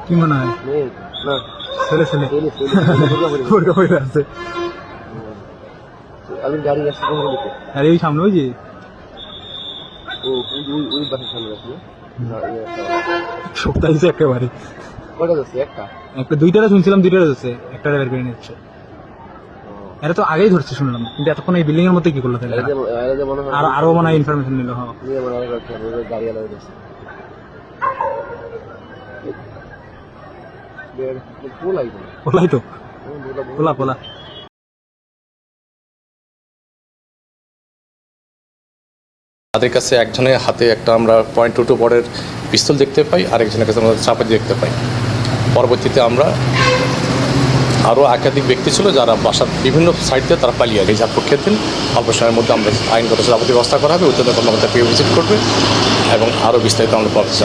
কি মনে হয় ছেলে ছেলে আছে গাড়ি আসছে আর এই সামনে ওই যে ওই বাসের সামনে আছে সপ্তাহে একেবারে কয়টা যাচ্ছে একটা দুইটারে শুনছিলাম, দুইটারে যাচ্ছে, একটা বের করে নিচ্ছে। এরা তো আগেই ধরছে শুনলাম, কিন্তু এতক্ষণ এই বিল্ডিং এর মধ্যে কি করলো তাহলে? আরো মনে হয় ইনফরমেশন নিল। হ্যাঁ পোলাই তো পোলা তাদের কাছে একজনের হাতে একটা আমরা .22 বরের পিস্তল দেখতে পাই, আরেকজনের কাছে আমরা চাপাতি দেখতে পাই। পরবর্তীতে আমরা আরও একাধিক ব্যক্তি ছিল যারা বাসার বিভিন্ন সাইড দিয়ে তারা পালিয়ে যায়। যার পক্ষে অল্প সময়ের মধ্যে আমরা আইনগত যাবতীয় ব্যবস্থা করা হবে, উদ্যোগ কর্মকর্তা পেয়ে ভিজিট করবে এবং আরও বিস্তারিত আমরা পাচ্ছি।